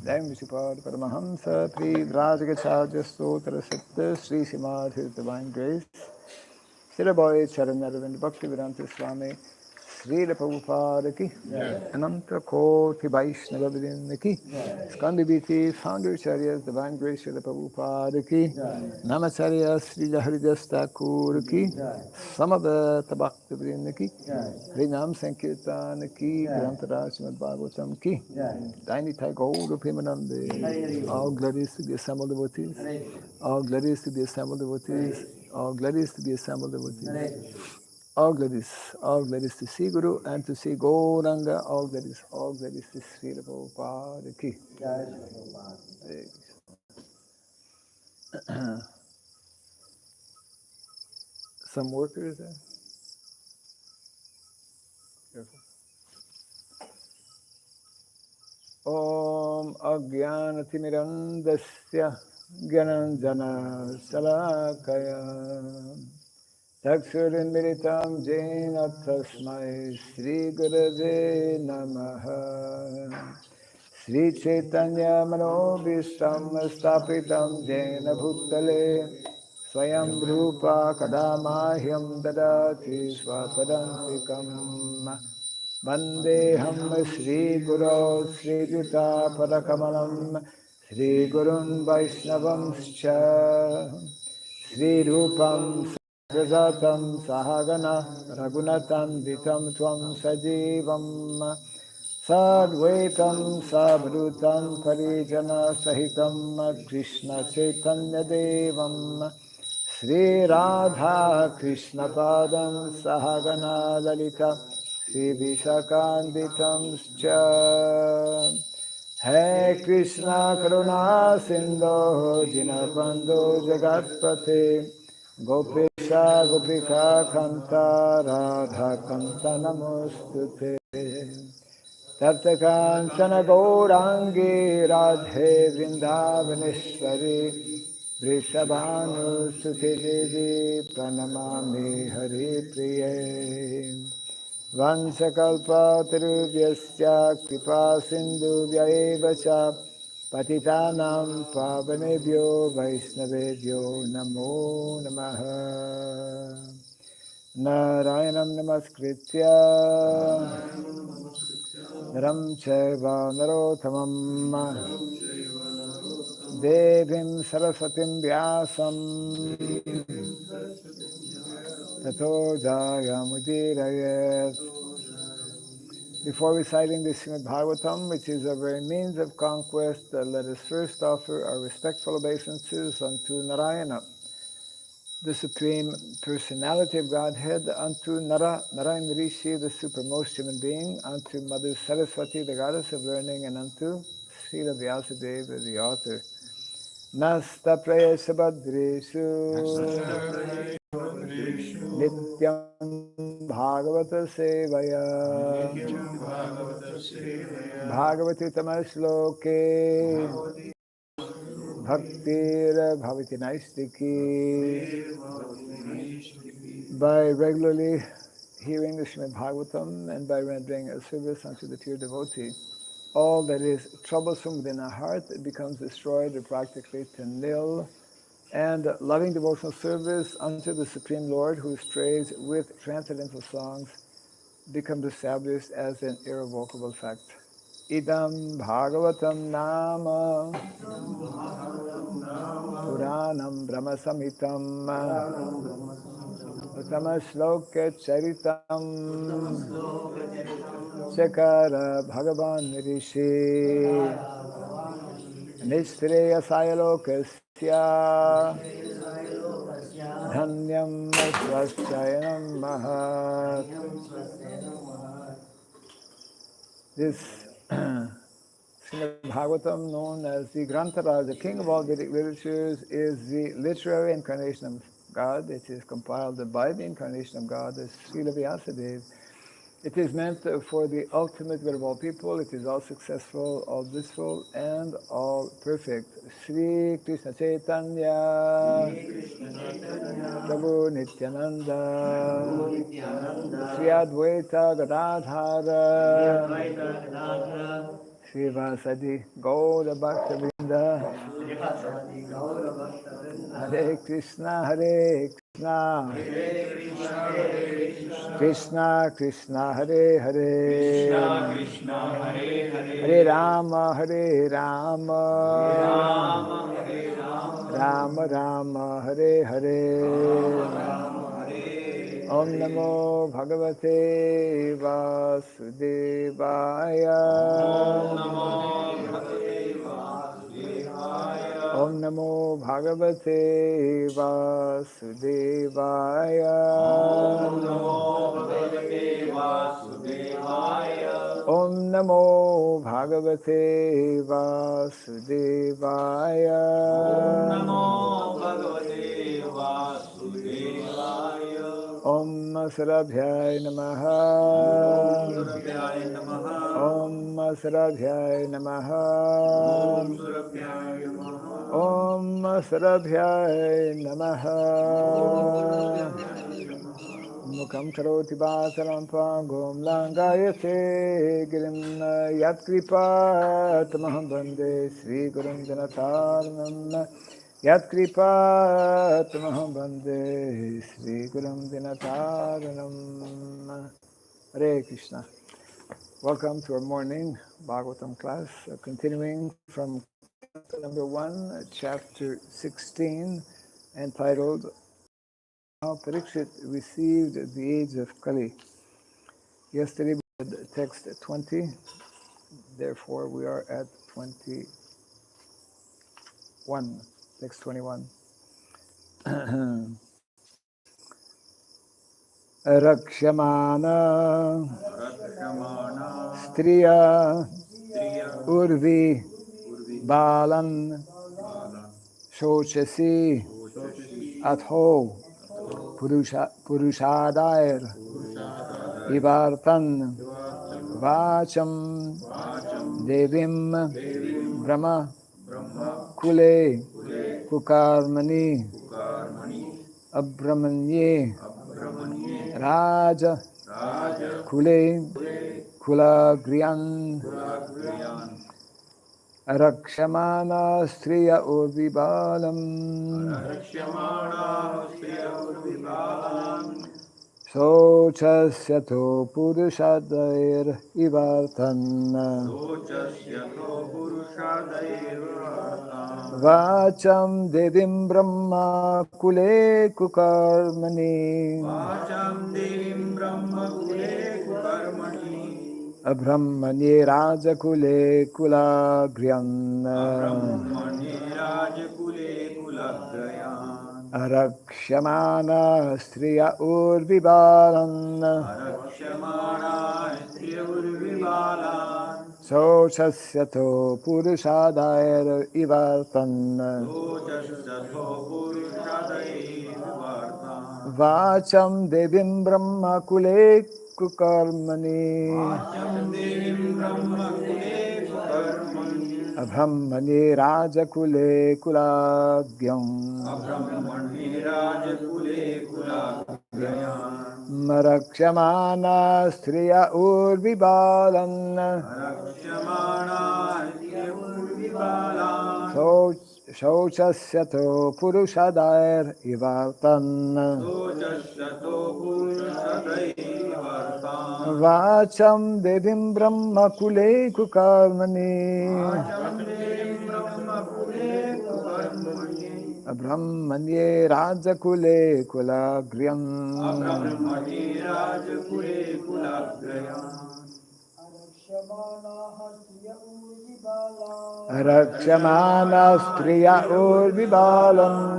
Jai Vishupad Paramahamsa Pri Rajagacharya Stotra Satta Sri Srimad His Divine Grace Srila Bhai Charanaravind Bhakti Vedanta Swami Srila Prabhupada Ki Ananta Koti Vaishnava Vidinda Ki Skandi Biti Founder Acharyas Divine Grace Srila Prabhupada Ki Namacharya Srila Haridas Thakur Ki Samaveta Bhakti Vidinda Ki Harinam Sankirtan Ki Grantaraj Srimad Bhagavatam Ki Tiny Taiko Rupimanande. All glories to the assembled devotees. All glories to the assembled devotees. All glories to the assembled devotees. All glories to see Guru and to see Gauranga. All glories to Sri Prabhupada Ki. Some workers there. Careful. Om Agyanatimirandasya Gyananjana Salakaya Chakshurindritam Jena Tasmai Sri Gurave Namaha Sri Chaitanya Manobishtam Stapitam Jena Bhutale Swayam Rupa Kadamahyam Dadati Swapadantikam Vandeham Sri Guru Sri Juta Padakamalam Sri Gurun Vaishnavam Scha Sri Rupam Sajatam Sahagana Ragunatam Vitam Tvam Sajivam Sadvaitam Sabrutam Parijana Sahitam Krishna Chaitanya Devam Sri Radha Krishna Padam Sahagana Lalita Sri Vishakanditam Scha He Krishna Karuna Sindho Dinabandhu Jagatpate Gopesha Gopika Kanta Radha Kanta Namostute Taptakanchana Gaurangi Radhe Vrindavaneshwari Vrishabhanu Sutidevi Pranamami Hari Priye Vansakalpa Tirubhyasya Kripa Sindhubhya Evacha Patitanam Pavanebhyo Vaishnavebhyo Namo Namaha Narayanam Namaskritya Naram Chaiva Narottamam Devim Saraswatim Vyasam Tato Jayamudirayet. Before reciting the Srimad Bhagavatam, which is our very means of conquest, let us first offer our respectful obeisances unto Narayana, the Supreme Personality of Godhead, unto Narayan Rishi, the supermost human being, unto Mother Saraswati, the goddess of learning, and unto Srila Vyasadeva, the author. Nasta prayesa badreshu Nityam Bhagavata Sevaya Bhagavati Tamasloke Bhaktir Bhavati Naistiki. By regularly hearing the Srimad Bhagavatam and by rendering a service unto the pure devotee, all that is troublesome within our heart becomes destroyed or practically to nil, and loving devotional service unto the Supreme Lord, who is praised with transcendental songs, becomes established as an irrevocable fact. Idam Bhagavatam Nama Puranam Brahma Samhitam Uttama Shloka Charitam Chakara Bhagavan Rishi Nishreya Sayalokasya Dhanyam Swaschayanam Mahat. This Srimad Bhagavatam, known as the Grantharaj, the king of all Vedic literatures, is the literary incarnation of God. It is compiled by the incarnation of God, as Srila Vyasadeva. It is meant for the ultimate good of all people. It is all successful, all blissful, and all perfect. Sri Krishna Chaitanya, Prabhu Nityananda, Sri Advaita Gadadhara, Sri Vasadi Gaura Bhaktavinda, Hare Krishna, Hare Krishna, Krishna Krishna, Hare Hare, Hare Rama, Hare Rama, Rama Rama, Hare Hare. Om Namo Bhagavate Vasudevaya. Om Namo Bhagavate Vasudevaya. Om Namo Bhagavate Vasudevaya. Om Sarabhyai Namaha. Om Sarabhyai Namaha. Om Sarabhyai Namaha. Mukam karoti vasaram pangum langayate girim yatkripa tamaham bande Sri Gurum Dinatarnam yatkripa tamaham bande Sri Gurum Dinatarnam. Hare Krishna. Welcome to our morning Bhagavatam class, continuing from Canto number 1, chapter 16, entitled How Parikshit Received the Age of Kali. Yesterday we had text 20, therefore we are at 21, text 21. Rakshamana Striya Urvi Balan Shochasi Atho Purushadair Ivartan Vacham Devim Brahma Kule Kukarmani Abramanye Raja Kule Kulagriyan Rakshamana Striya Urvibalam Sochasyato Purushadair Ivartan Vacham Devim Brahma Kule Kukarmani Brahmanye Rajakule Kulagriyan Arakshamana Striya Urvibalan Sochasyato Purushadair Ivartan Vacham Devim Brahma Kule Kukarmani Brahmanye Rajakule Kulagyam Marakshamana Striya Urvibalan Shochasyato Purushadair Ivartan Vacham Devim Brahma Kule Kukarmani Brahmanye Rajakule Kulagriyam Rakshamana Striya Urvibalan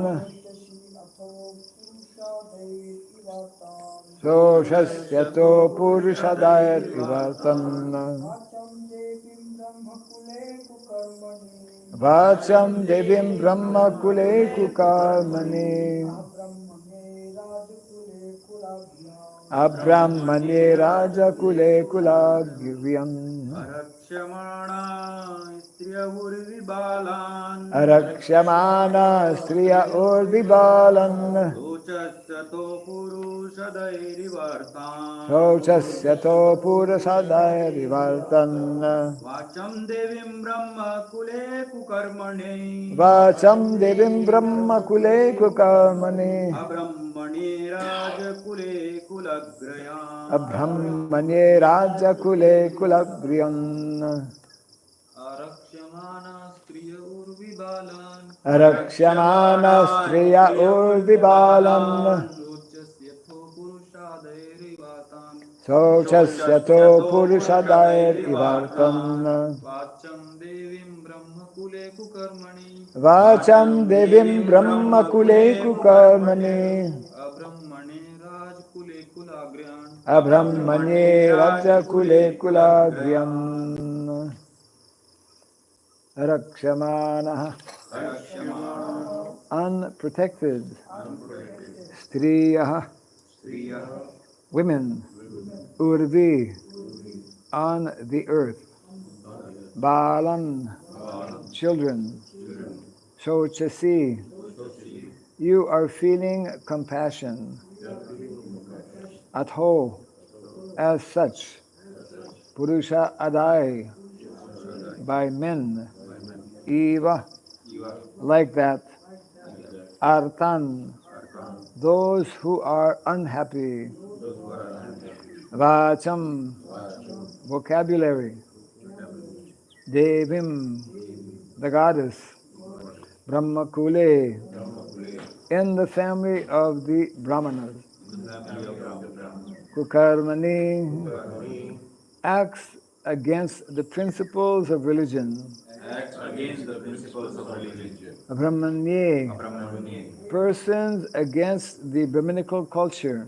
Sochasyato Purushadair Ivartan Vacham Devim Brahma Kule Kukarmani Abrahmanye Raja Kule Kulagyam Arakshamana Striya Urvibalan Arakshamana Striya Urvibalan Sochasyato Purushadairivartan Sochasyato Purasadaya Vacham Devim Brahma Kule Kukarmane Vacham Devim Brahma Kule Kukarmani Abrahmane Raja Kule Kulagrayam Abrahmanye Raja Kule Kulagriyam Arakshamana Striya Urvibalan Arakshamana Striya Urvibalan Sochasyatho Purushadairivatan Sochasyato Purushadair Ivartan Vacham Devim Brahma Kule Kukarmani Vacham Devim Brahma Kule Kukarmani Abrahmane Raj Kule Kulagryan Abrahmanye Raja Kule Kulagriyam Arakshamana Arakshamana Unprotected Striya Women Urvi on the earth Balan children Sochasi you are feeling compassion Atho as such Purusha Adai by men Eva like that Artan those who are unhappy Vacham vocabulary Devim the goddess Brahmakule in the family of the Brahmanas Kukarmani acts against the principles of religion Brahmanye persons against the Brahminical culture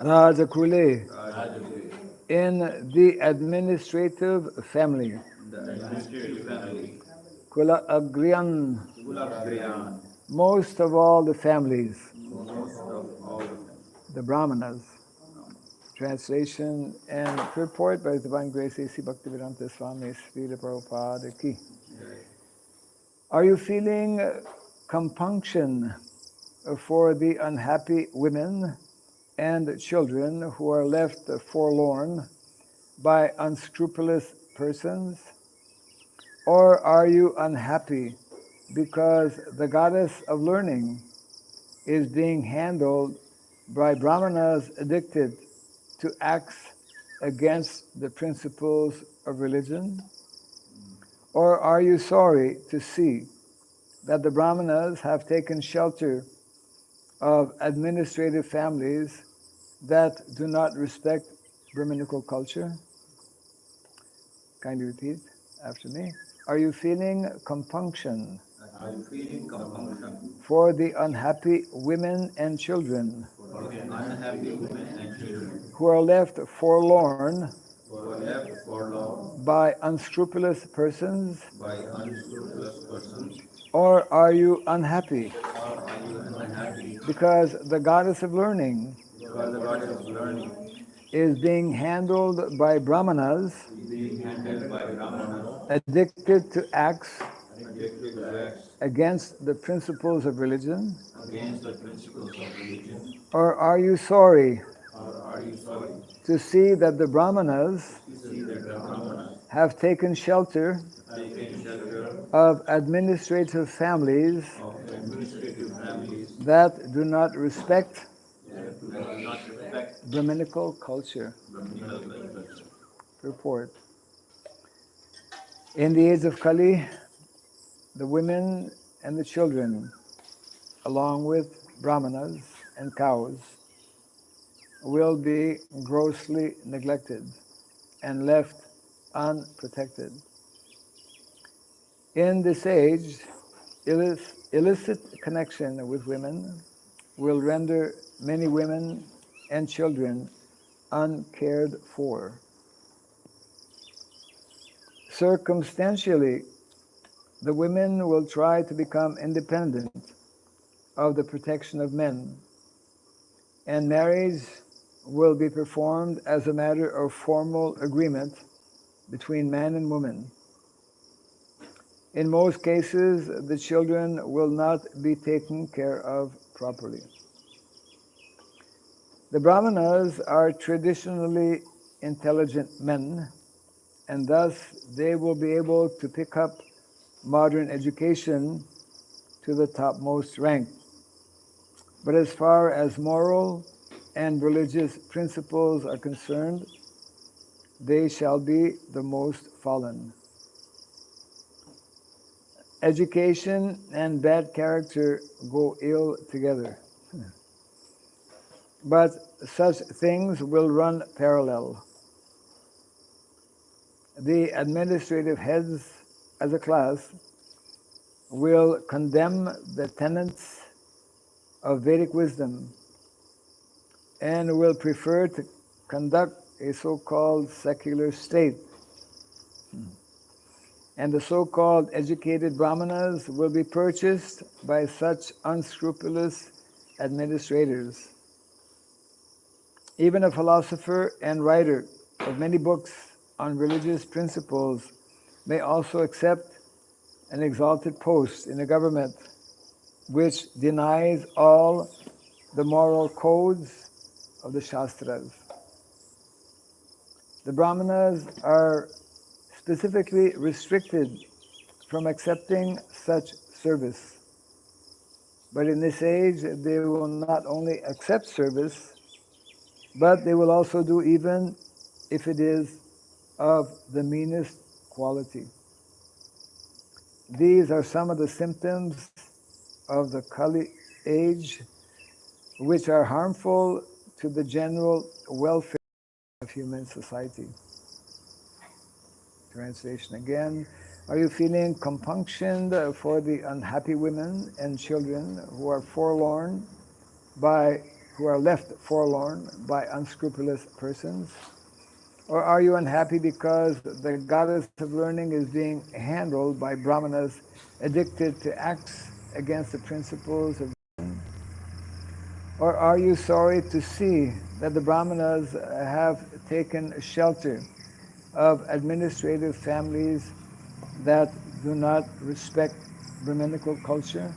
Rajakule in the administrative family Kula Agriyan most of all the families the Brahmanas. Translation and purport by His Divine Grace A.C. Bhakti Swami Srila Prabhupada Ki. Are you feeling compunction for the unhappy women and children who are left forlorn by unscrupulous persons? Or are you unhappy because the goddess of learning is being handled by Brahmanas addicted to acts against the principles of religion? Or are you sorry to see that the Brahmanas have taken shelter of administrative families that do not respect Brahminical culture? Kindly repeat after me. Are you feeling compunction for the unhappy women and children who are left forlorn by unscrupulous persons? Or are you unhappy because the goddess of learning is being handled by Brahmanas addicted to acts against the principles of religion? Or are you sorry to see that the Brahmanas have taken shelter of administrative families that do not respect Brahminical culture? Purport. In the age of Kali, the women and the children, along with Brahmanas and cows, will be grossly neglected and left unprotected. In this age, illicit connection with women will render many women and children uncared for. Circumstantially, the women will try to become independent of the protection of men and marriage will be performed as a matter of formal agreement between man and woman. In most cases, the children will not be taken care of properly. The Brahmanas are traditionally intelligent men, and thus they will be able to pick up modern education to the topmost rank. But as far as moral and religious principles are concerned, they shall be the most fallen. Education and bad character go ill together. But such things will run parallel. The administrative heads as a class will condemn the tenets of Vedic wisdom and will prefer to conduct a so-called secular state. And the so-called educated Brahmanas will be purchased by such unscrupulous administrators. Even a philosopher and writer of many books on religious principles may also accept an exalted post in the government which denies all the moral codes of the Shastras. The Brahmanas are specifically restricted from accepting such service. But in this age, they will not only accept service, but they will also do even if it is of the meanest quality. These are some of the symptoms of the Kali age, which are harmful to the general welfare of human society. Translation again. Are you feeling compunctioned for the unhappy women and children who are left forlorn by unscrupulous persons? Or are you unhappy because the goddess of learning is being handled by Brahmanas addicted to acts against the principles of religion? Or are you sorry to see that the Brahmanas have taken shelter of administrative families that do not respect brahminical culture?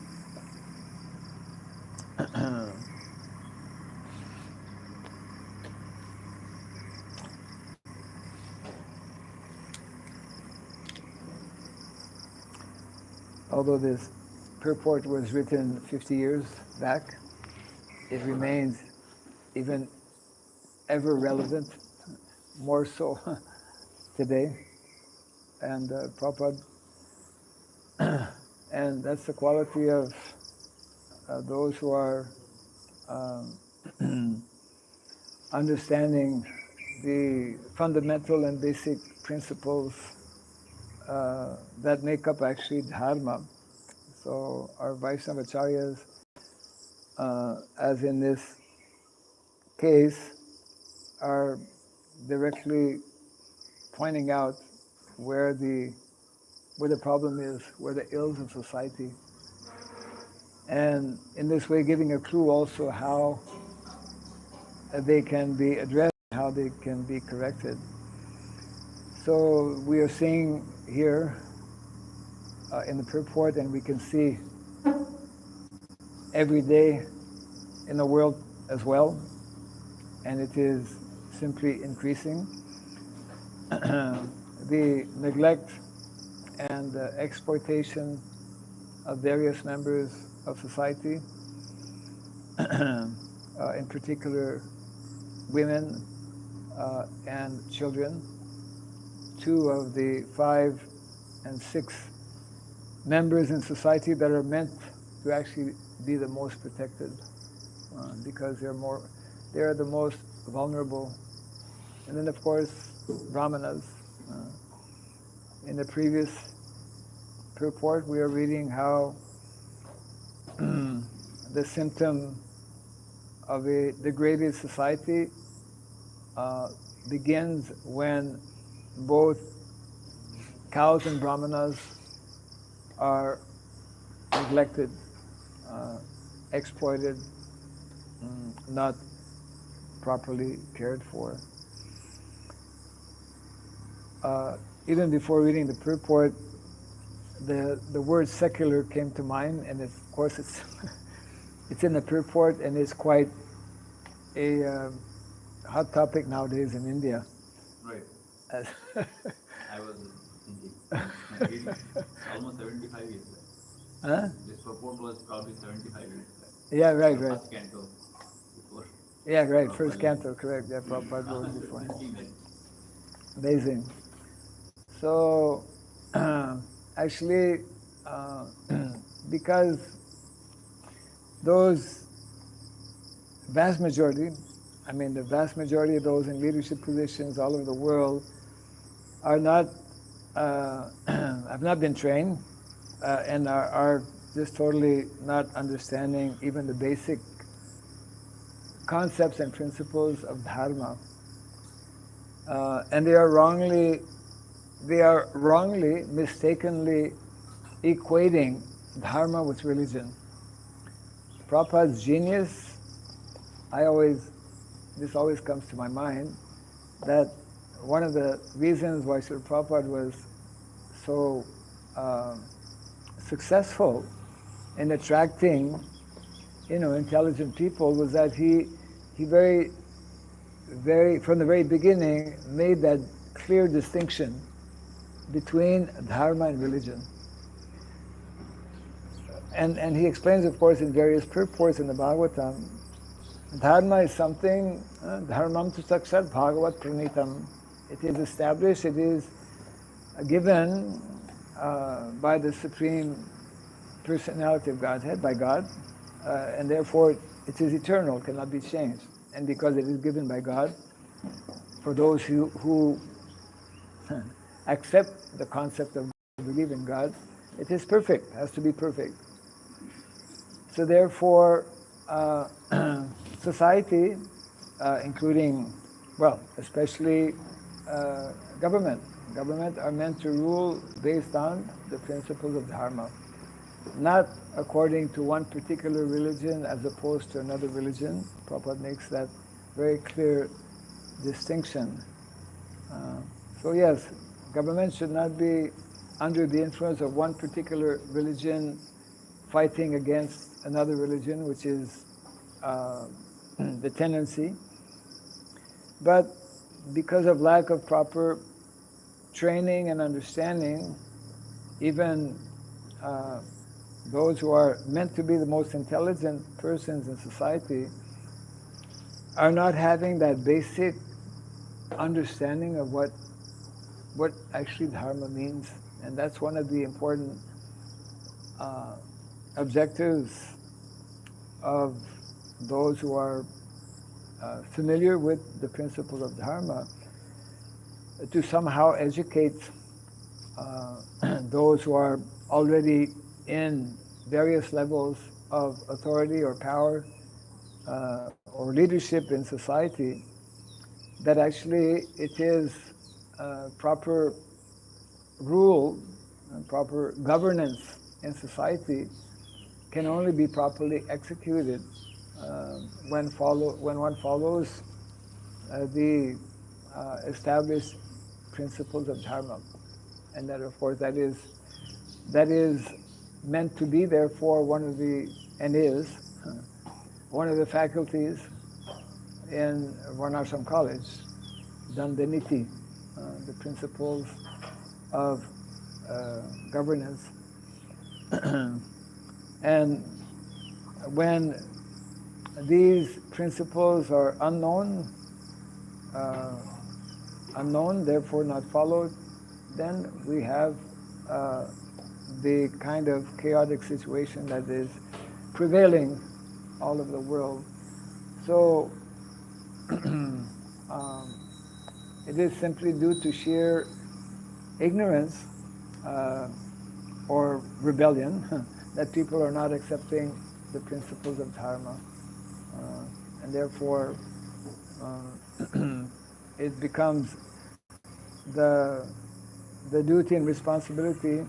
Although this purport was written 50 years back, it remains even ever relevant, more so today. And Prabhupada, and that's the quality of those who are understanding the fundamental and basic principles that make up actually Dharma. So our Vaishnavacharyas, as in this case, are directly pointing out where the problem is, where the ills of society, and in this way giving a clue also how they can be addressed, how they can be corrected. So we are seeing here in the purport, and we can see every day in the world as well, and it is simply increasing, the neglect and exploitation of various members of society, in particular women and children, 2 of the 5 and 6 members in society that are meant to actually be the most protected, because they are the most vulnerable. And then of course Brahmanas. In the previous purport we are reading how the symptom of a degraded society begins when both cows and Brahmanas are neglected, exploited, not properly cared for. Even before reading the purport, the word secular came to mind, and of course it's it's in the purport, and it's quite a hot topic nowadays in India. Right. As I was thinking, reading almost 75 years back. Huh? This purport was probably 75 years back. Yeah, right, The right. first canto before. Yeah, right. Prabhupada First left. canto, correct. Yeah, Prabhupada wrote before. Recently met. Amazing. So, actually, because those vast majority, the vast majority of those in leadership positions all over the world are not, have not been trained, and are just totally not understanding even the basic concepts and principles of Dharma. And they are wrongly, mistakenly equating Dharma with religion. Prabhupada's genius, this always comes to my mind, that one of the reasons why Srila Prabhupada was so successful in attracting, intelligent people was that he very, from the very beginning, made that clear distinction between Dharma and religion. And he explains, of course, in various purports in the Bhagavatam, Dharma is something, dharmam tu sakshat bhagavat pranitam. It is established, it is given by the Supreme Personality of Godhead, by God, and therefore it is eternal, cannot be changed. And because it is given by God, for those who accept the concept of believe in God, it is perfect, has to be perfect. So therefore, society, including, especially government are meant to rule based on the principles of Dharma, not according to one particular religion as opposed to another religion. Prabhupada makes that very clear distinction. So yes, government should not be under the influence of one particular religion fighting against another religion, which is the tendency. But because of lack of proper training and understanding, even those who are meant to be the most intelligent persons in society are not having that basic understanding of what actually Dharma means. And that's one of the important objectives of those who are familiar with the principles of Dharma, to somehow educate those who are already in various levels of authority or power or leadership in society, that actually it is proper rule and proper governance in society can only be properly executed when one follows the established principles of Dharma. And that, of course, that is meant to be, therefore, one of the faculties in Varnashram College, Dandaniti, the principles of governance. And when these principles are unknown, therefore not followed, then we have the kind of chaotic situation that is prevailing all over the world. So it is simply due to sheer ignorance or rebellion that people are not accepting the principles of Dharma. And therefore it becomes the duty and responsibility,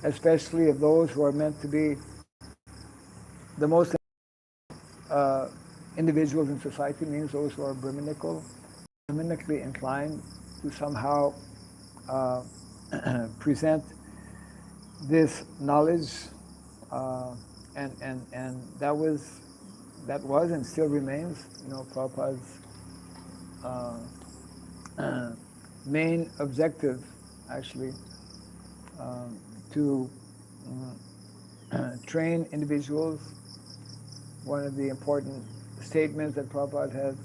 especially of those who are meant to be the most individuals in society means those who are brahminical, brahminically inclined to somehow present this knowledge, and that was and still remains, Prabhupada's main objective, actually, to train individuals. One of the important statements that Prabhupada had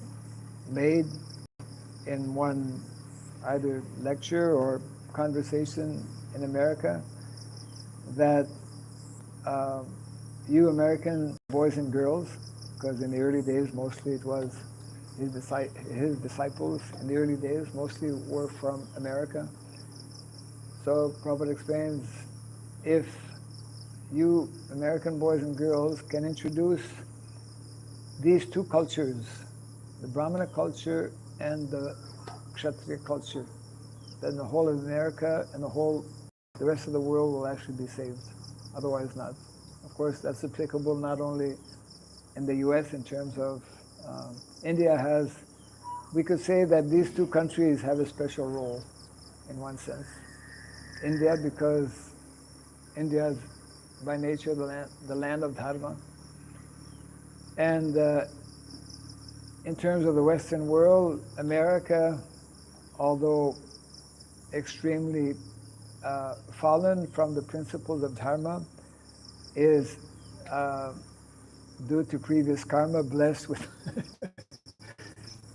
made in one either lecture or conversation in America, that you American boys and girls, because in the early days mostly it was his disciples in the early days mostly were from America. So Prabhupada explains, if you American boys and girls can introduce these two cultures, the Brahmana culture and the Kshatriya culture, then the whole of America and the rest of the world will actually be saved. Otherwise not. Of course, that's applicable not only in the US in terms of India has, we could say that these two countries have a special role in one sense. India, because India is by nature the land of Dharma. And in terms of the Western world, America, although extremely fallen from the principles of Dharma, is due to previous karma blessed with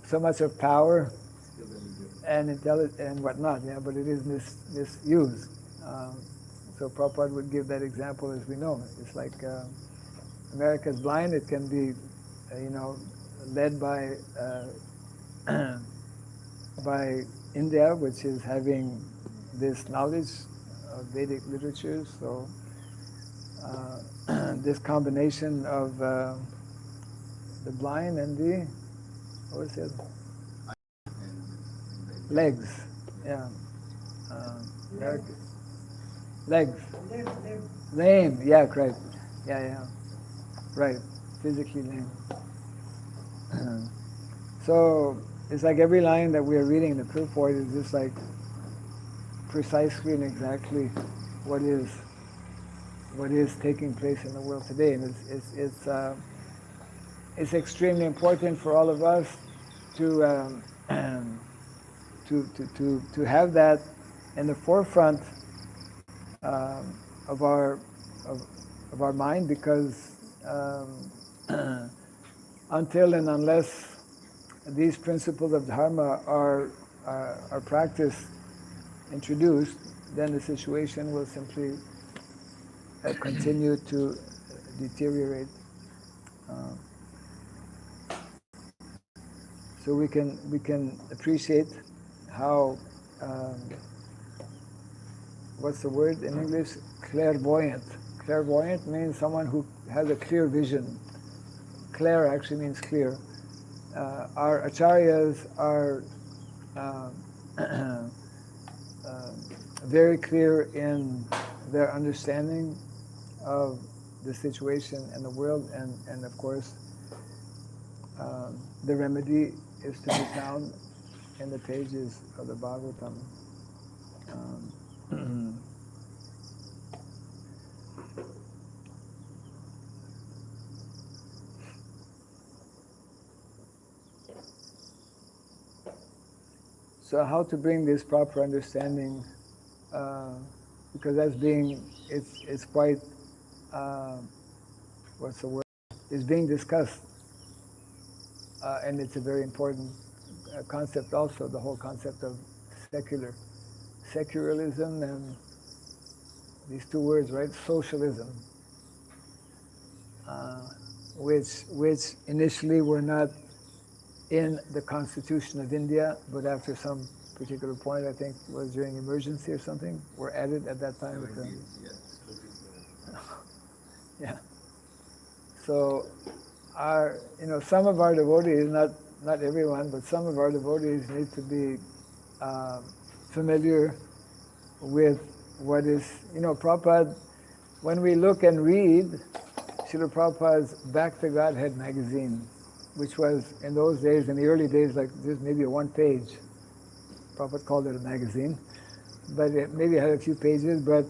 so much of power and intelligence and whatnot, but it is misused. So Prabhupada would give that example, as we know. It's like America is blind. It can be, led by by India, which is having this knowledge of Vedic literatures. So this combination of the blind and the, what was it? Legs, yeah. Legs. Lame, yeah, correct. Yeah. Right, physically lame. So it's like every line that we are reading in the purport is just like precisely and exactly what is taking place in the world today, and it's extremely important for all of us to have that in the forefront of our mind, because until and unless these principles of Dharma are practiced, introduced, then the situation will simply continue to deteriorate. So we can appreciate how what's the word in English? Clairvoyant. Clairvoyant means someone who has a clear vision. Clair actually means clear. Our acharyas are very clear in their understanding of the situation in the world, and of course the remedy is to be found in the pages of the Bhagavatam. So how to bring this proper understanding, because it's quite, what's the word? It's being discussed, and it's a very important concept also, the whole concept of secularism, and these two words, right? Socialism, which initially were not in the Constitution of India, but after some particular point, I think it was during emergency or something, were added at that time. Yeah. So some of our devotees, not everyone, but some of our devotees need to be familiar with what is, Prabhupada, when we look and read Srila Prabhupada's Back to Godhead magazine, which was in those days, in the early days, like just maybe a one page. Prabhupada called it a magazine, but it maybe had a few pages, but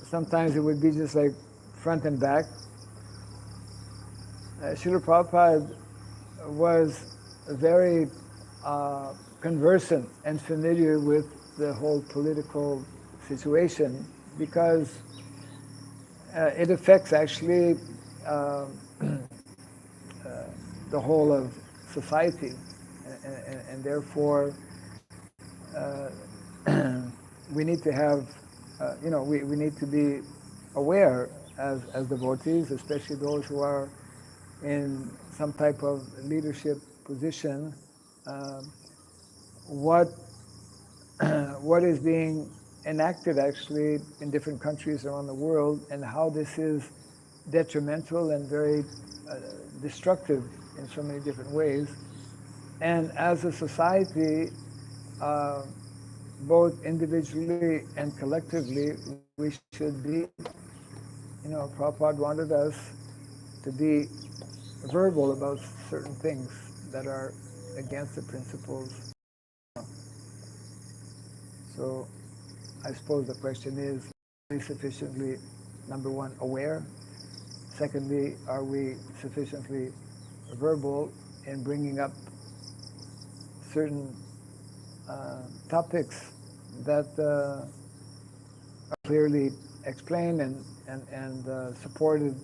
sometimes it would be just like front and back. Srila Prabhupada was very conversant and familiar with the whole political situation because it affects actually the whole of society, and therefore we need to have, we need to be aware as devotees, especially those who are in some type of leadership position, what what is being enacted actually in different countries around the world, and how this is detrimental and very destructive in so many different ways. And as a society, both individually and collectively, we should be, Prabhupada wanted us to be verbal about certain things that are against the principles. So I suppose the question is, are we sufficiently, number one, aware? Secondly, are we sufficiently verbal in bringing up certain topics that are clearly explained and supported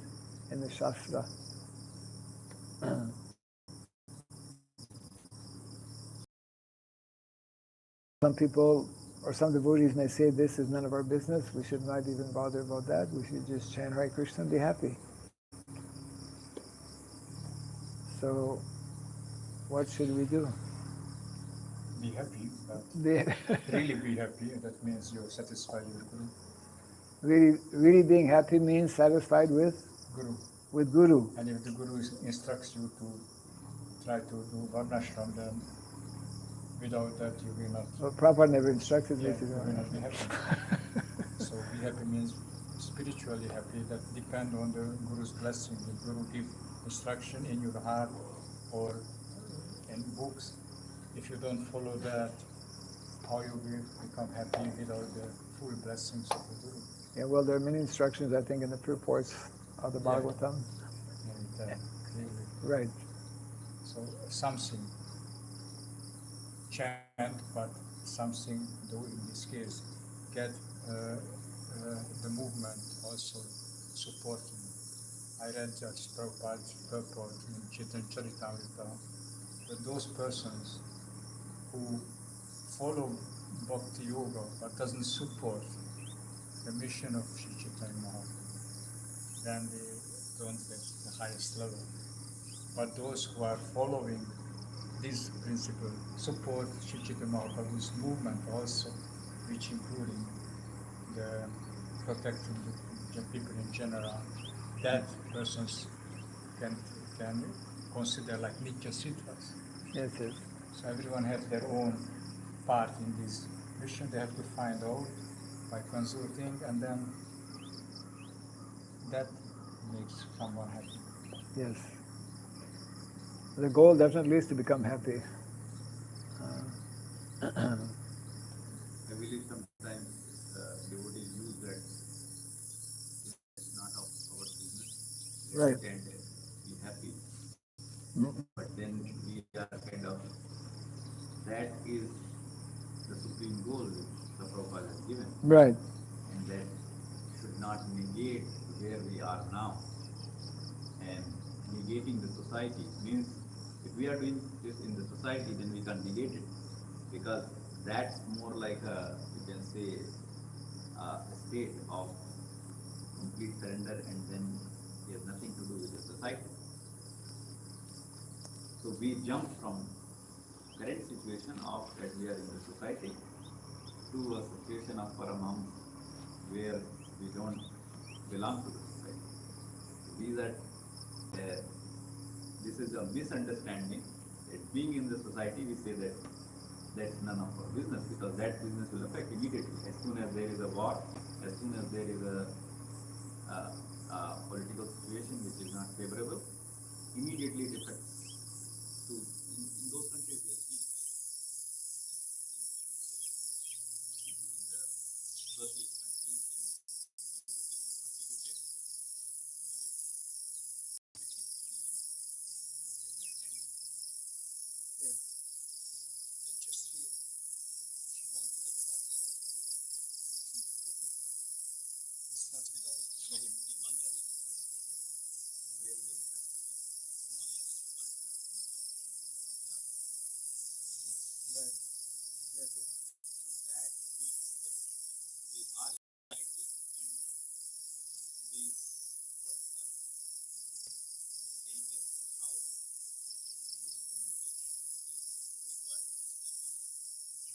in the Shastra? Some people or some devotees may say this is none of our business, we should not even bother about that, we should just chant Hare Krishna and be happy. So what should we do? Be happy, but Be really be happy, and that means you're satisfied with Guru. really being happy means satisfied with Guru. With Guru. And if the Guru instructs you to try to do varnashram, then without that you will not. Well, Prabhupada never instructed me to You do will not be that. happy. So be happy means spiritually happy, that depend on the Guru's blessing. The Guru gives instruction in your heart or in books. If you don't follow that, how you will become happy without the full blessings of the Guru? Yeah, well, there are many instructions, I think, in the purports of the Bhagavatam. Clearly. Right. So something chant, but something do in this case get the movement also supporting. I read Judge Prabhupada's purport in Chaitanya Charitamrita that those persons who follow Bhakti Yoga but doesn't support the mission of Sri Chaitanya Mahaprabhu, then they don't reach the highest level. But those who are following this principle support Sri Chaitanya Mahaprabhu's movement also, which including the protecting the people in general, that persons can consider like Nitya Siddhas. Yes, yes. So everyone has their own part in this mission. They have to find out by consulting, and then that makes someone happy. Yes. The goal definitely is to become happy. I believe sometimes devotees use that it's not of our business. Right. And be happy. Mm. But then we are kind of, that is the supreme goal which the Prabhupada has given. Right. And that should not negate where we are now. And negating the society means if we are doing this in the society, then we can't negate it. Because that's more like a, you can say, a state of complete surrender, and then it has nothing to do with the society. So we jump from current situation of that we are in the society to a situation of Paramaham where we don't belong to the society. These are, this is a misunderstanding that being in the society, we say that that's none of our business, because that business will affect immediately. As soon as there is a war, as soon as there is a political situation which is not favorable, immediately it affects. in those countries we have seen, like in the socialist countries, when devotees were persecuted, Yes. Not just here. If you want to have a Rath Yatra, you have to have connecting with Burma. It's not without immediately, problem. in Bangladesh it was affected very, very drastically. Bangladesh you can't have much of Right. Yes. Yes. so that means that we are in society and these words are saying us how this brahminical culture is required to be established,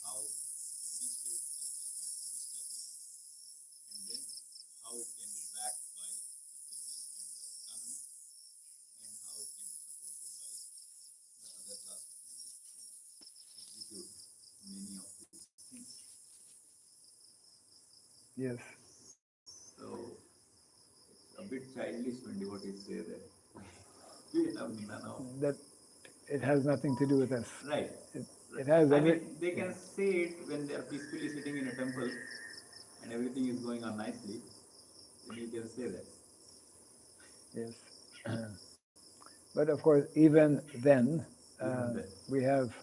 how administrative culture has to be established, and then how it can be backed by the business and the economy, and how it can be supported by the other class of men to execute many of these things. Yes. So it's a bit childish when devotees say that we have none of. That it has nothing to do with us. Right. It has I every. mean, they can say it when they are peacefully sitting in a temple and everything is going on nicely. Then you can say that. Yes. But of course, even then, Even then. we have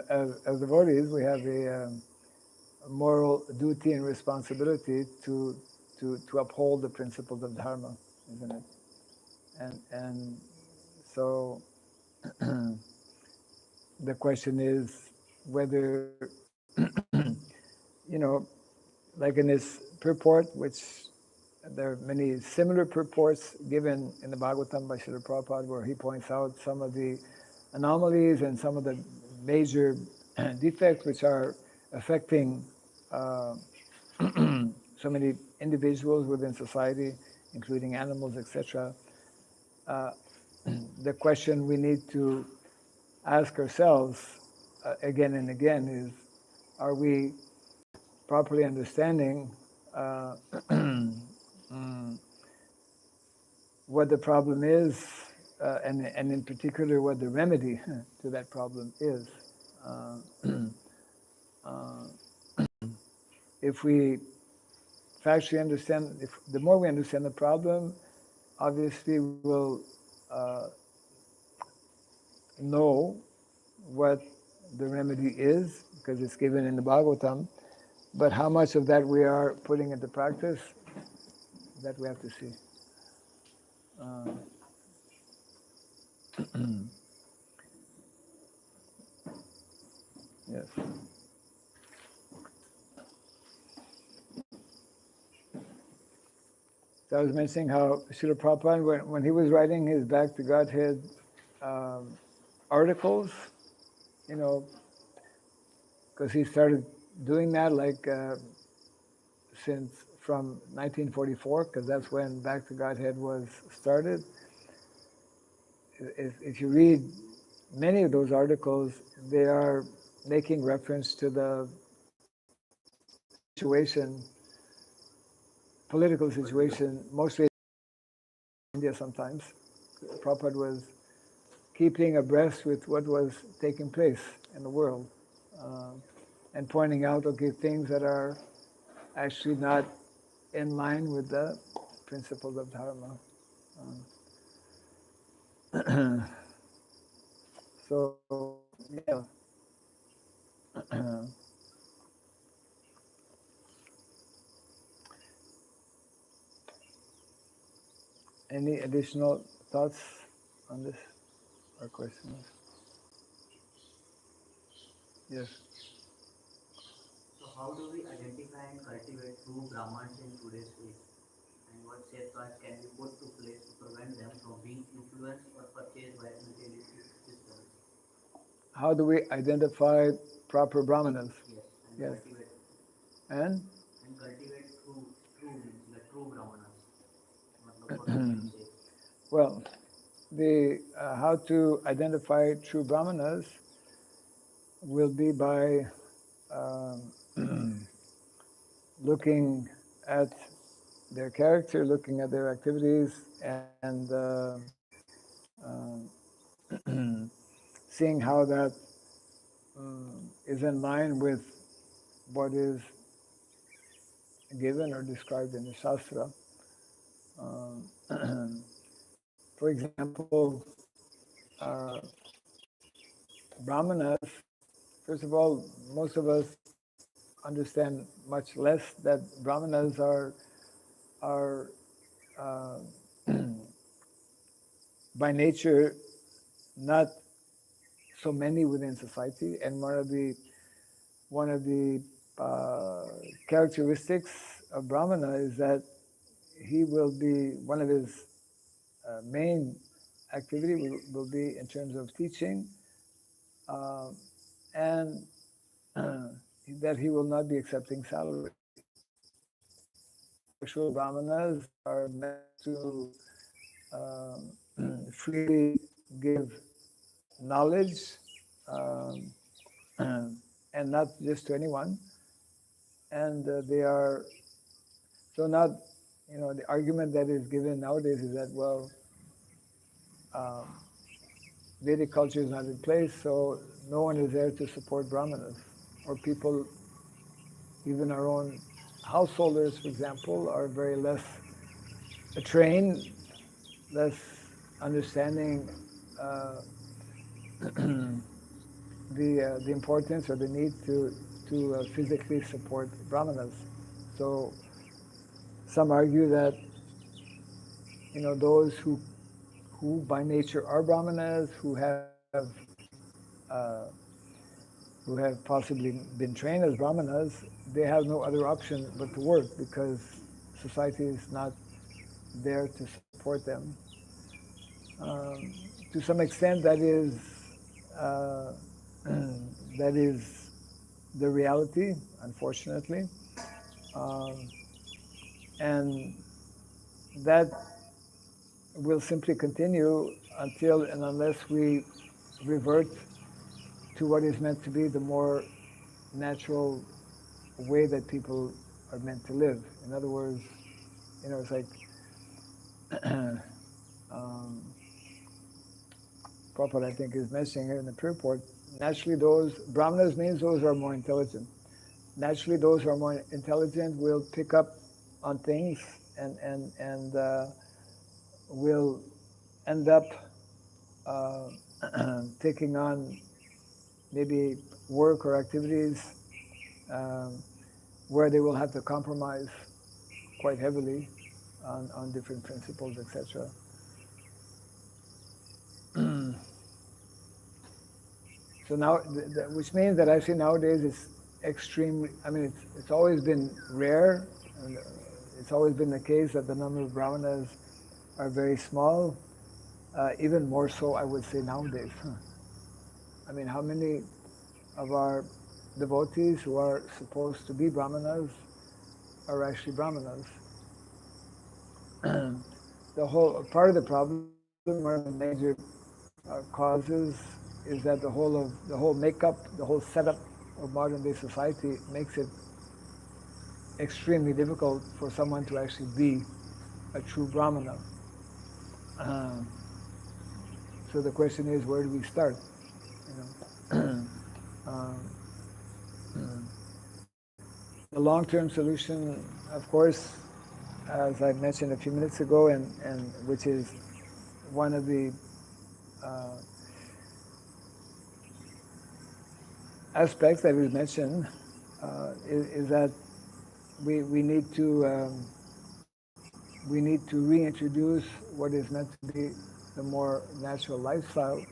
as devotees, we have a moral duty and responsibility to uphold the principles of Dharma, isn't it? And so the question is whether you know, like in this purport, which there are many similar purports given in the Bhagavatam by Srila Prabhupada, where he points out some of the anomalies and some of the major defects which are affecting so many individuals within society, including animals, etc. The question we need to ask ourselves again and again is, are we properly understanding what the problem is, and in particular what the remedy to that problem is. If we factually understand, if the more we understand the problem, obviously we'll know what the remedy is, because it's given in the Bhagavatam. But how much of that we are putting into practice, that we have to see. Yes. So I was mentioning how Srila Prabhupada, when he was writing his Back to Godhead articles, you know, because he started doing that like since from 1944, because that's when Back to Godhead was started. If you read many of those articles, they are making reference to the situation, political situation, mostly in India sometimes. Prabhupada was keeping abreast with what was taking place in the world, and pointing out, okay, things that are actually not in line with the principles of Dharma. So, yeah. Any additional thoughts on this or questions? Yes. So how do we identify and cultivate true Brahmins in today's age? And what safeguards can be put to place to prevent them from being influenced or purchased by materialistic systems? How do we identify proper brahmanas? Yes, and Yes. cultivate And true means like true Brahmanas, matlab for the name's sake. well, the how to identify true brahmanas will be by looking at their character, looking at their activities, and seeing how that is in line with what is given or described in the Shastra. For example, uh, Brahmanas, first of all, most of us understand much less that Brahmanas are uh, by nature not so many within society, and one of the characteristics of Brahmana is that he will be one of his main activity will be in terms of teaching, uh, and that he will not be accepting salary. Actual Brahmanas are meant to freely give knowledge, um, and not just to anyone. And they are so not, the argument that is given nowadays is that, well, um, Vedic culture is not in place, so no one is there to support Brahmanas. Or people, even our own householders, for example, are very less trained, less understanding uh, the importance or the need to physically support Brahmanas. So some argue that those who by nature are Brahmanas, uh, who have possibly been trained as Brahmanas, they have no other option but to work because society is not there to support them. To some extent, uh, that is the reality, unfortunately, um, and that will simply continue until and unless we revert to what is meant to be the more natural way that people are meant to live. In other words, it's like um, Prabhupada, I think, is mentioning here in the purport. Naturally, those Brahmanas means those who are more intelligent. Naturally, those who are more intelligent will pick up on things and will end up uh, taking on maybe work or activities um, where they will have to compromise quite heavily on different principles, etc. So now, which means that actually nowadays it's extremely, I mean, it's always been rare, and it's always been the case that the number of brahmanas are very small, even more so, I would say, nowadays. I mean, how many of our devotees who are supposed to be brahmanas are actually brahmanas? The whole part of the problem, one of the major causes, is that the whole makeup, the whole setup of modern day society makes it extremely difficult for someone to actually be a true brahmana. Um, so the question is, where do we start? You know, um, the long-term solution, of course, as I mentioned a few minutes ago, and which is one of the uh, aspects that we mentioned, is that we need to reintroduce what is meant to be the more natural lifestyle,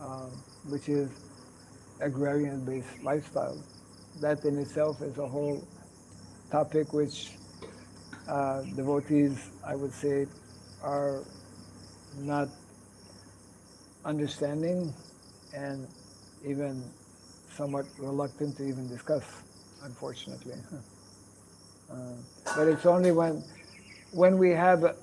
um, which is agrarian-based lifestyle. That in itself is a whole topic which devotees, I would say, are not understanding and even somewhat reluctant to even discuss, unfortunately. But it's only when we have a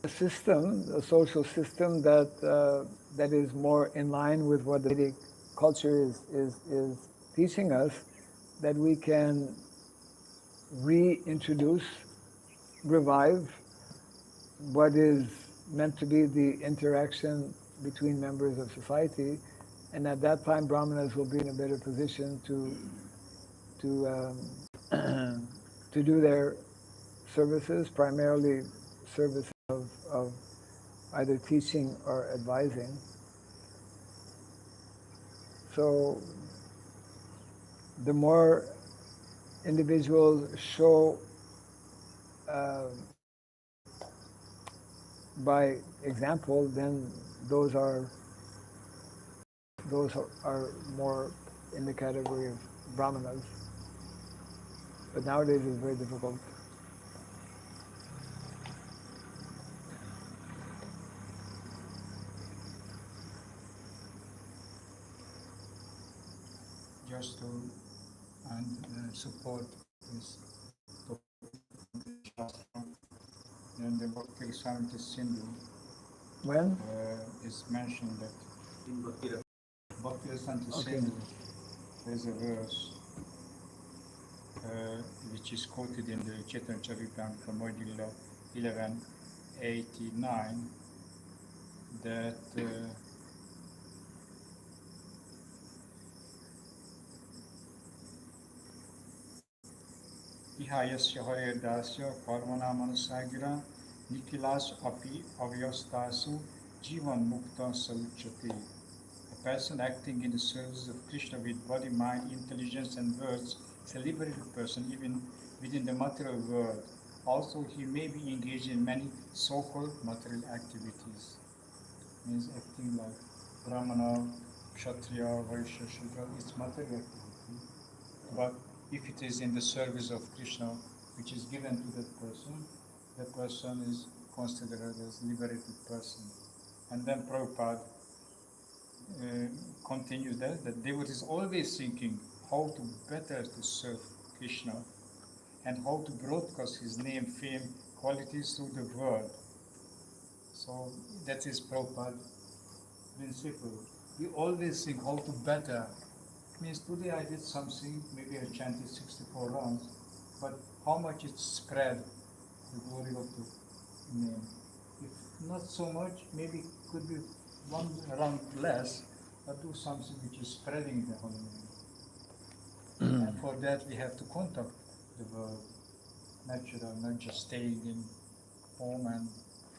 system, a social system that is more in line with what the Vedic culture is teaching us, that we can reintroduce, revive what is meant to be the interaction between members of society, and at that time Brahmanas will be in a better position to to do their services, primarily service of either teaching or advising. So the more individuals show by example, then those are more in the category of brahmanas. But nowadays it's very difficult. Just to support this Shastra, then the Bhakti Raghava Swami When? is mentioned that In Bhakti Raghava Bhakti Raghava Okay. Swami, there's a verse which is quoted in the Chaitanya Charitamrita Module 1189 that Ihayasya Hayadasya Karmana Manasagira Nikilas Api Avyastasu Jivan Mukta Sauchati. A person acting in the service of Krishna with body, mind, intelligence, and words is a liberated person even within the material world. Also, he may be engaged in many so-called material activities. Means acting like Brahmana, Kshatriya, Vaishya, Shudra, it's material activity. But if it is in the service of Krishna, which is given to that person is considered as liberated person. And then Prabhupada continues that the devotee is always thinking how to better to serve Krishna and how to broadcast his name, fame, qualities through the world. So that is Prabhupada's principle. We always think how to better. Means today I did something, maybe I chanted 64 rounds, but how much it spread the glory of the name. If not so much, maybe could be one round less, but do something which is spreading the holy name. And for that we have to contact the world, natural, not just staying in home and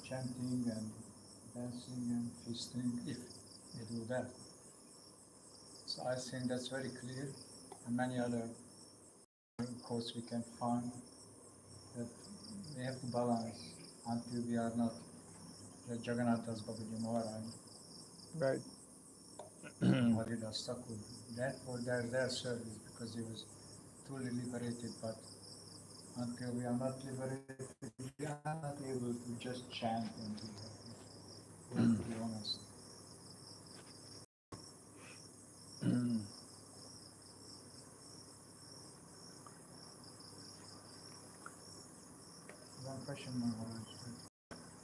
chanting and dancing and feasting, if we do that. So I think that's very clear, and many other quotes we can find that we have to balance until we are not the Jagannathas Babaji Maharaj, Right. Haridas Thakur. That for their service, because he was truly liberated, but until we are not liberated, we are not able to just chant and be happy. We have to be honest. One question, Maharaj.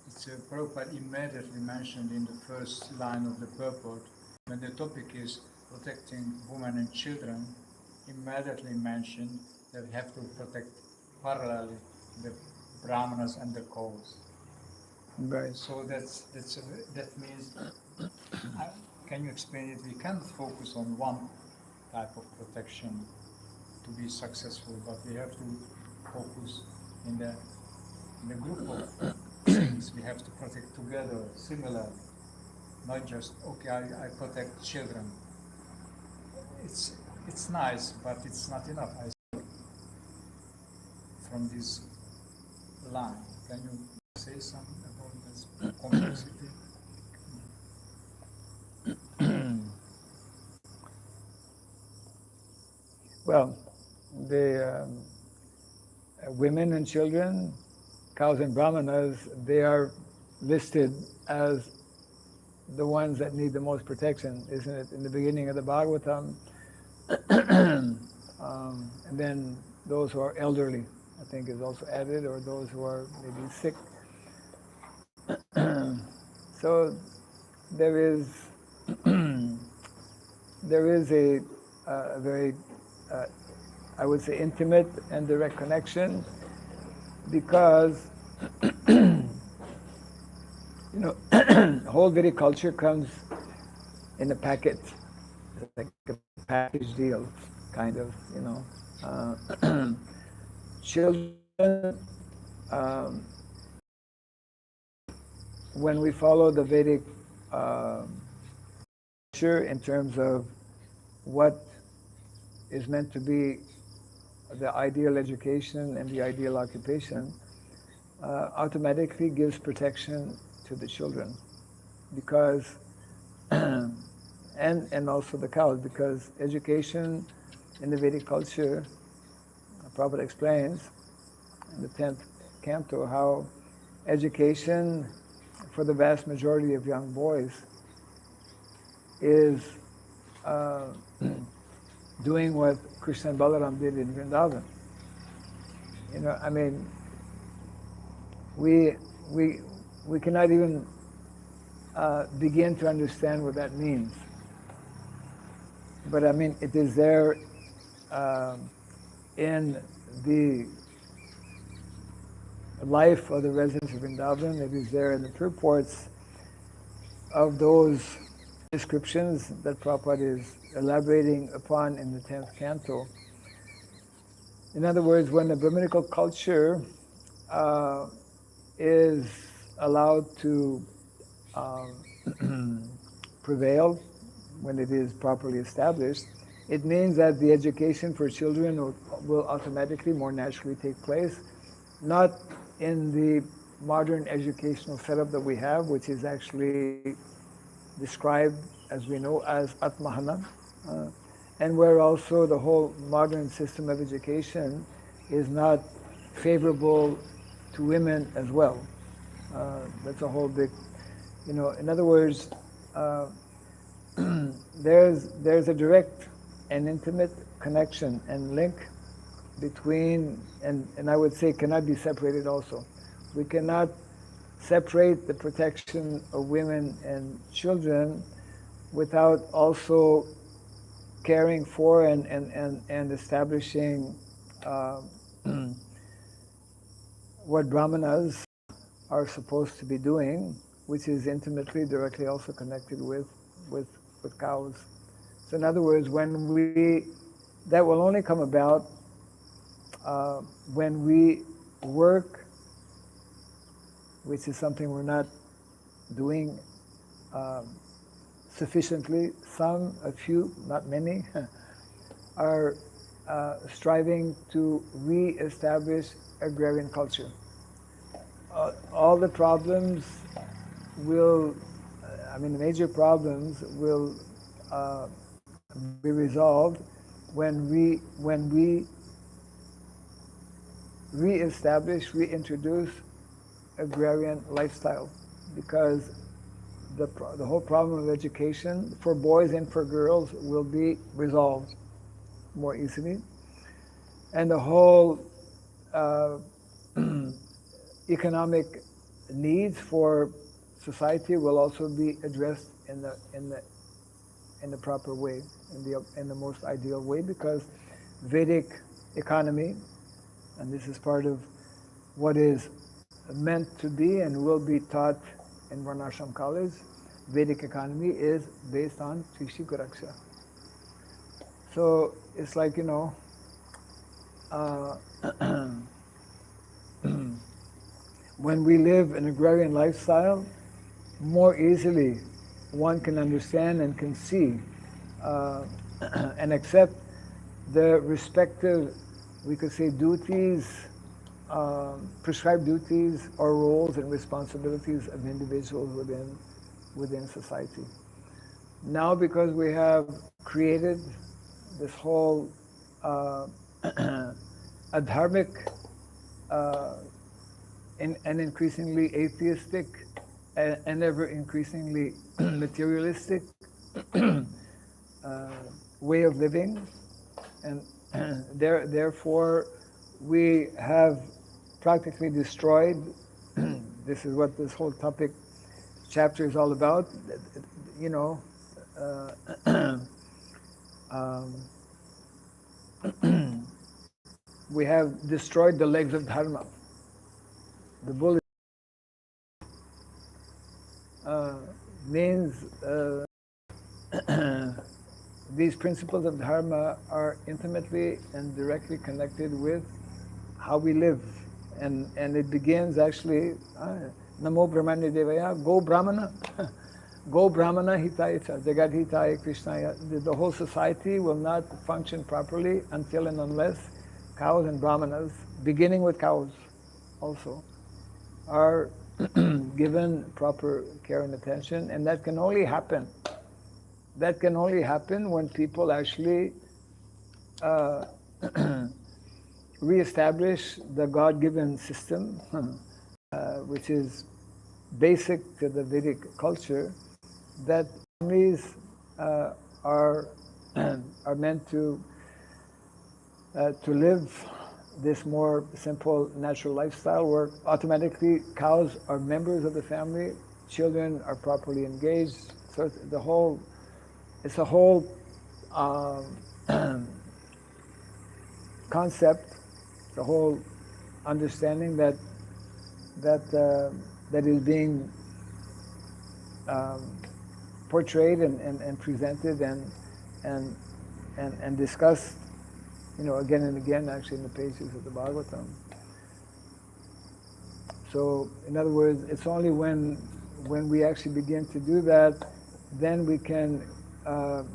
It's Prabhupada immediately mentioned in the first line of the purport, when the topic is protecting women and children, immediately mentioned that we have to protect parallelly the brahmanas and the cows. Right. So that means, can you explain it? We can't focus on one type of protection to be successful, but we have to focus in the group of things we have to protect together, similar, not just, okay, I protect children. It's nice, but it's not enough, I think, from this line. Can you say something about this complexity? Well, the women and children, cows and brahmanas, they are listed as the ones that need the most protection, isn't it? In the beginning of the Bhagavatam, and then those who are elderly, I think, is also added, or those who are maybe sick. So there is a very, I would say, intimate and direct connection, because You know, whole Vedic culture comes in a packet, like a package deal, kind of, you know. Children, um, when we follow the Vedic culture in terms of what is meant to be the ideal education and the ideal occupation, automatically gives protection to the children because and also the cows, because education in the Vedic culture, Prabhupada explains in the 10th canto how education for the vast majority of young boys is uh, doing what Krishna and Balaram did in Vrindavan. You know, I mean, we we we cannot even begin to understand what that means. But I mean, it is there in the life of the residents of Vrindavan. It is there in the purports of those descriptions that Prabhupada is elaborating upon in the 10th canto. In other words, when the Brahminical culture is allowed to prevail, when it is properly established, it means that the education for children will automatically, more naturally take place, not in the modern educational setup that we have, which is actually described, as we know, as Atmahana, and where also the whole modern system of education is not favorable to women as well. That's a whole big, you know, in other words, there's a direct and intimate connection and link between, and I would say cannot be separated also. We cannot separate the protection of women and children without also caring for and establishing what Brahmanas are supposed to be doing, which is intimately, directly also connected with, with cows. So in other words, that will only come about when we work, which is something we're not doing sufficiently. Some, a few, not many, are striving to re-establish agrarian culture. All the problems will, the major problems will be resolved when we re-establish, reintroduce agrarian lifestyle, because the whole problem of education for boys and for girls will be resolved more easily, and the whole economic needs for society will also be addressed in the proper way, in the most ideal way, because Vedic economy, and this is part of what is meant to be and will be taught in Varnashram College, Vedic economy is based on Krishi Kuraksha. So it's like, you know, when we live an agrarian lifestyle, more easily one can understand and can see and accept the respective, we could say, duties, prescribed duties or roles and responsibilities of individuals within society. Now, because we have created this whole adharmic and increasingly atheistic and ever increasingly materialistic way of living, and therefore we have practically destroyed. This is what this whole topic chapter is all about. You know, we have destroyed the legs of Dharma. The bull means these principles of Dharma are intimately and directly connected with how we live. And it begins actually, Namo Brahmanya Devaya, Go Brahmana, Go Brahmana Hitaya Cha, Jagat Hitaya Krishnaya. The whole society will not function properly until and unless cows and brahmanas, beginning with cows also, are given proper care and attention, and that can only happen. That can only happen when people actually reestablish the God-given system, which is basic to the Vedic culture, that families are are meant to live this more simple, natural lifestyle, where automatically cows are members of the family, children are properly engaged. So it's a whole concept, the whole understanding that is being portrayed and presented and discussed, again and again, actually in the pages of the Bhagavatam. So, in other words, it's only when we actually begin to do that, then we can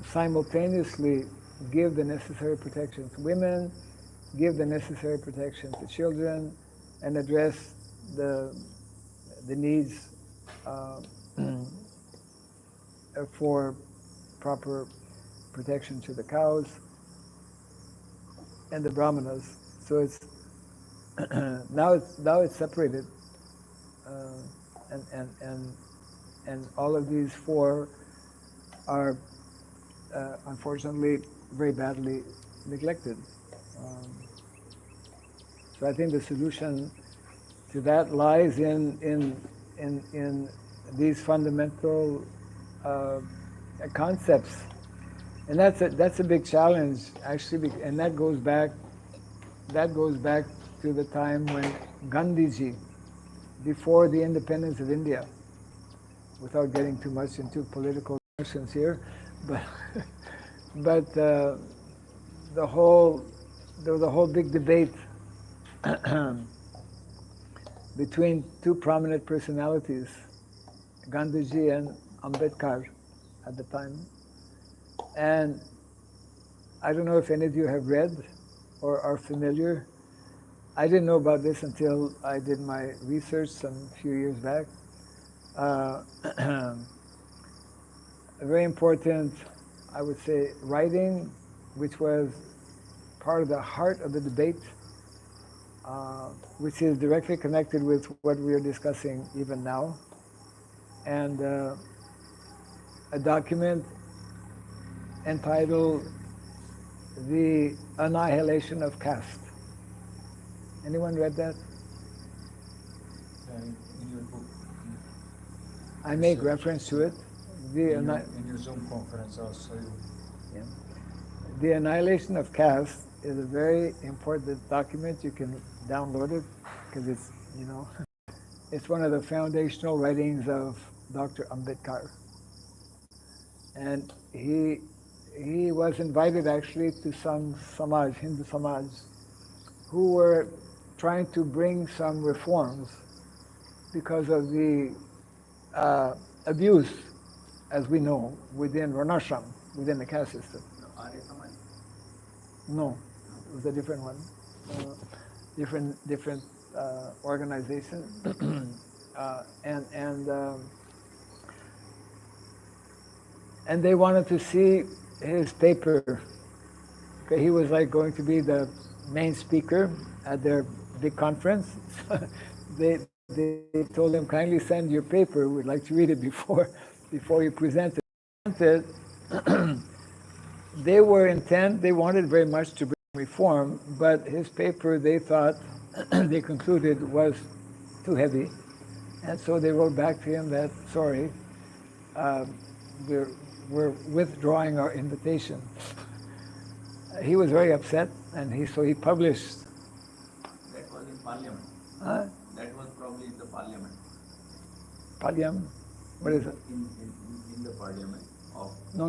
simultaneously give the necessary protection to women, give the necessary protection to children, and address the needs for proper protection to the cows and the brahmanas. So it's now it's separated, and all of these four are unfortunately very badly neglected. So I think the solution to that lies in these fundamental concepts, and that's a big challenge actually, and that goes back to the time when Gandhiji, before the independence of India, without getting too much into political questions here, but there was a whole big debate between two prominent personalities, Gandhiji and Ambedkar at the time. And I don't know if any of you have read or are familiar. I didn't know about this until I did my research some few years back. A very important, I would say, writing, which was part of the heart of the debate, which is directly connected with what we are discussing even now, and a document entitled The Annihilation of Caste. Anyone read that? In your book. I make reference to it. In your Zoom conference also. The Annihilation of Caste is a very important document. You can download it because it's, it's one of the foundational writings of Dr. Ambedkar. And he was invited actually to some Samaj, Hindu Samaj, who were trying to bring some reforms because of the abuse, as we know, within Varnashram, within the caste system. No, it was a different one, different organization, and they wanted to see his paper. Okay, he was like going to be the main speaker at their big conference. they told him, kindly send your paper. We'd like to read it before you present it. They wanted very much to bring reform, but his paper, they thought, they concluded, was too heavy. And so they wrote back to him that, sorry, we're withdrawing our invitation. He was very upset, and so he published. That was in Parliament. Huh? That was probably in the Parliament. Parliament? What is it? In the parliament of No.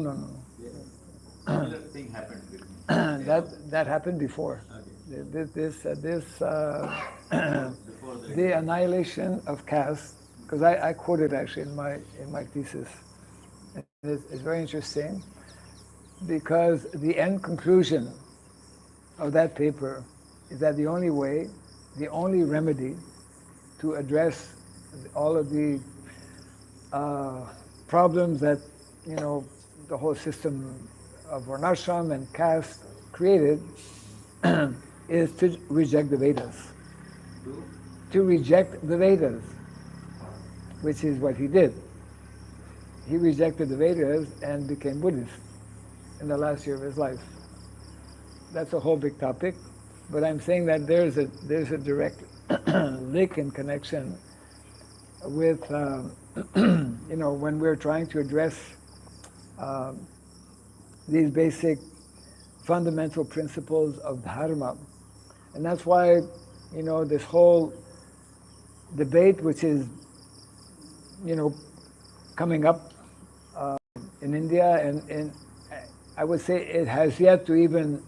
yeah, similar thing happened with me. That happened before. Okay. This Before the annihilation of caste, because I quoted actually in my thesis. It's very interesting because the end conclusion of that paper is that the only way, the only remedy to address all of the problems that the whole system of varnashram and caste created is to reject the Vedas. To reject the Vedas, which is what he did. He rejected the Vedas and became Buddhist in the last year of his life. That's a whole big topic, but I'm saying that there's a direct link and connection with when we're trying to address these basic fundamental principles of Dharma. And that's why, this whole debate, which is, coming up in India, and I would say it has yet to even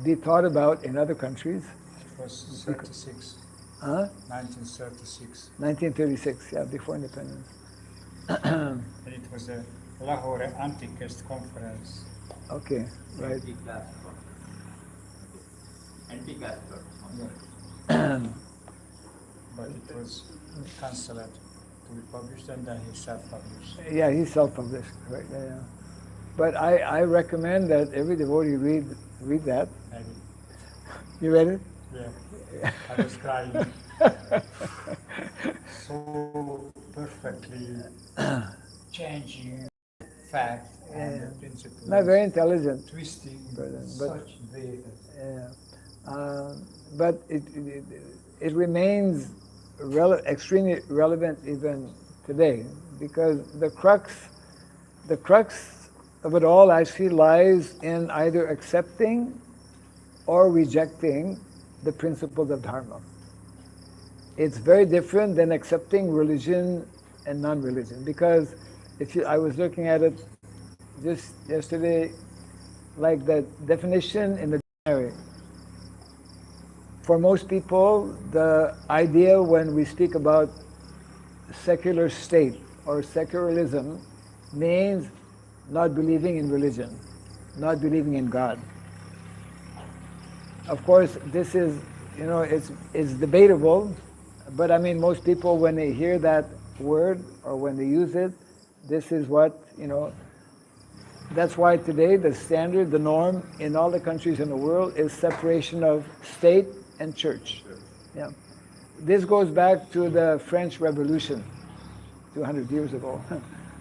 be thought about in other countries. It was 36. Huh? 1936. 1936, yeah, before independence. And it was a Lahore Anti-Caste Conference. Okay, right. Anti-caste conference. Okay. Anti-caste conference. Yeah. But it was cancelled to be published, and then he self-published. Yeah, he self-published, right? Yeah. But I recommend that every devotee read that. Maybe. You read it? Yeah. I was crying. So perfectly changing facts and principles. Not very intelligent. Twisting But such way. yeah. But it remains extremely relevant even today, because the crux of it all actually lies in either accepting or rejecting the principles of Dharma. It's very different than accepting religion and non-religion, because I was looking at it just yesterday, like the definition in the dictionary. For most people, the idea when we speak about secular state or secularism means not believing in religion, not believing in God. Of course, this is, it's debatable, but I mean, most people, when they hear that word or when they use it, this is what, that's why today the standard, the norm in all the countries in the world is separation of state and church. Yeah. This goes back to the French Revolution, 200 years ago,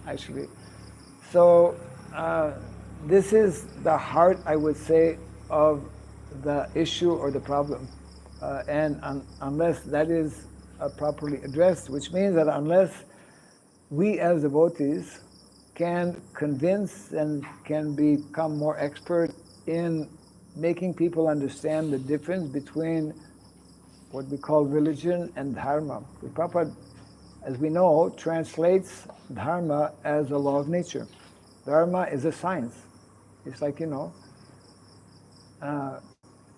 actually. So this is the heart, I would say, of the issue or the problem. And unless that is properly addressed, which means that unless we as devotees can convince and can become more expert in making people understand the difference between what we call religion and dharma. Prabhupada, as we know, translates dharma as a law of nature. Dharma is a science. It's like,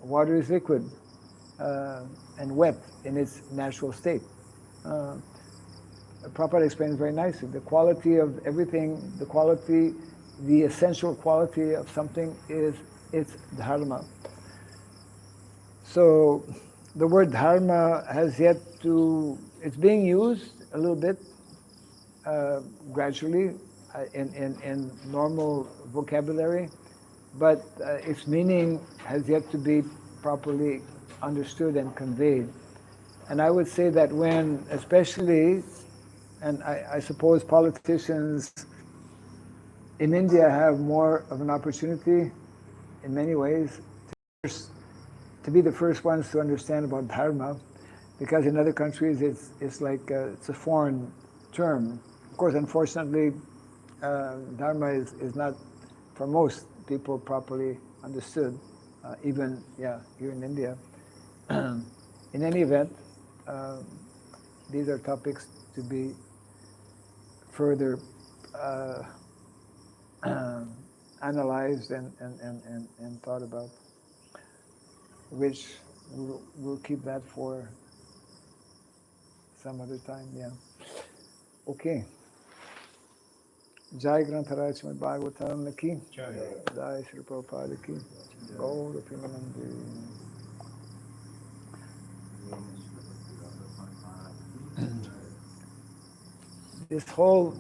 water is liquid and wet in its natural state. Prabhupada explains very nicely the quality of everything, the essential quality of something is its dharma. So the word dharma has yet to, it's being used a little bit gradually in normal vocabulary, but its meaning has yet to be properly understood and conveyed. And I would say that when, especially, and I suppose politicians in India have more of an opportunity in many ways to be the first ones to understand about dharma, because in other countries it's like it's a foreign term. Of course, unfortunately, dharma is not for most people properly understood, even here in India. In any event, these are topics to be further analyzed and thought about, which we'll keep that for some other time. Yeah. Okay. Jai Grantaraj Srimad Bhagavatam ki. Jai Sri Prabhupada ki. Gaur Premanandi. This whole